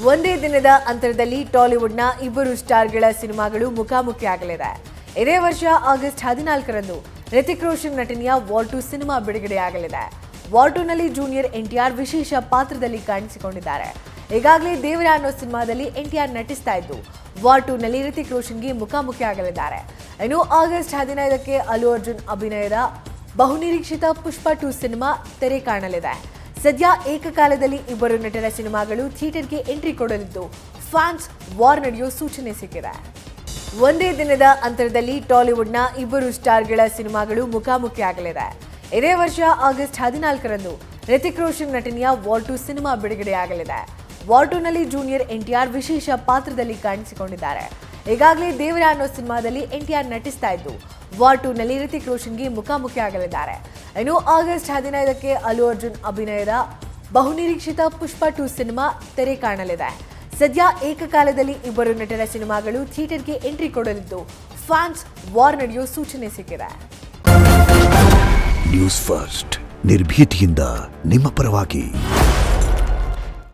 ಒಂದೇ ದಿನದ ಅಂತರದಲ್ಲಿ ಟಾಲಿವುಡ್ನ ಇಬ್ಬರು ಸ್ಟಾರ್ಗಳ ಸಿನಿಮಾಗಳು ಮುಖಾಮುಖಿಯಾಗಲಿದೆ. ಇದೇ ವರ್ಷ ಆಗಸ್ಟ್ 14ರಂದು ರಿತಿಕ್ ರೋಷನ್ ನಟನೆಯ ವಾರ್ 2 ಸಿನಿಮಾ ಬಿಡುಗಡೆಯಾಗಲಿದೆ. ವಾರ್ 2ನಲ್ಲಿ ಜೂನಿಯರ್ ಎನ್ಟಿಆರ್ ವಿಶೇಷ ಪಾತ್ರದಲ್ಲಿ ಕಾಣಿಸಿಕೊಂಡಿದ್ದಾರೆ. ಈಗಾಗಲೇ ದೇವರ ಅನ್ನೋ ಸಿನಿಮಾದಲ್ಲಿ ಎನ್ಟಿಆರ್ ನಟಿಸ್ತಾ ಇದ್ದು, ವಾರ್ 2ನಲ್ಲಿ ರಿತಿಕ್ ರೋಷನ್ಗೆ ಮುಖಾಮುಖಿಯಾಗಲಿದ್ದಾರೆ. ಇನ್ನು ಆಗಸ್ಟ್ 15ಕ್ಕೆ ಅಲ್ಲು ಅರ್ಜುನ್ ಅಭಿನಯದ ಬಹುನಿರೀಕ್ಷಿತ ಪುಷ್ಪ 2 ಸಿನಿಮಾ ತೆರೆ ಕಾಣಲಿದೆ. ಸದ್ಯ ಏಕಕಾಲದಲ್ಲಿ ಇಬ್ಬರು ನಟರ ಸಿನಿಮಾಗಳು ಥಿಯೇಟರ್ಗೆ ಎಂಟ್ರಿ ಕೊಡಲಿದ್ದು, ಫ್ಯಾನ್ಸ್ ವಾರ್ ನಡೆಯೋ ಸೂಚನೆ ಸಿಕ್ಕಿದೆ. ಒಂದೇ ದಿನದ ಅಂತರದಲ್ಲಿ ಟಾಲಿವುಡ್ನ ಇಬ್ಬರು ಸ್ಟಾರ್ಗಳ ಸಿನಿಮಾಗಳು ಮುಖಾಮುಖಿಯಾಗಲಿದೆ. ಇದೇ ವರ್ಷ ಆಗಸ್ಟ್ 14ರಂದು ರಿತಿಕ್ ರೋಷನ್ ನಟನೆಯ ವಾರ್ 2 ಸಿನಿಮಾ ಬಿಡುಗಡೆಯಾಗಲಿದೆ. ವಾರ್ 2ನಲ್ಲಿ ಜೂನಿಯರ್ ಎನ್ಟಿಆರ್ ವಿಶೇಷ ಪಾತ್ರದಲ್ಲಿ ಕಾಣಿಸಿಕೊಂಡಿದ್ದಾರೆ. ಈಗಾಗಲೇ ದೇವರ ಅನ್ನೋ ಸಿನಿಮಾದಲ್ಲಿ ಎನ್ಟಿಆರ್ ನಟಿಸ್ತಾ ಇದ್ದು, ವಾರ್ 2ನಲ್ಲಿ ರಿತಿಕ್ ರೋಷನ್ಗೆ ಮುಖಾಮುಖಿಯಾಗಲಿದ್ದಾರೆ. ಇನ್ನು ಆಗಸ್ಟ್ 15ಕ್ಕೆ ಅಲ್ಲು ಅರ್ಜುನ್ ಅಭಿನಯದ ಬಹುನಿರೀಕ್ಷಿತ ಪುಷ್ಪ 2 ಸಿನಿಮಾ ತೆರೆ ಕಾಣಲಿದೆ. ಸದ್ಯ ಏಕಕಾಲದಲ್ಲಿ ಇಬ್ಬರು ನಟರ ಸಿನಿಮಾಗಳು ಥಿಯೇಟರ್ಗೆ ಎಂಟ್ರಿ ಕೊಡಲಿದ್ದು, ಫ್ಯಾನ್ಸ್ ವಾರ್ ನಡೆಯೋ ಸೂಚನೆ ಸಿಕ್ಕಿದೆ. ನ್ಯೂಸ್ ಫಸ್ಟ್ ನಿರ್ಭೀತಿಯಿಂದ ನಿಮ್ಮ ಪರವಾಗಿ.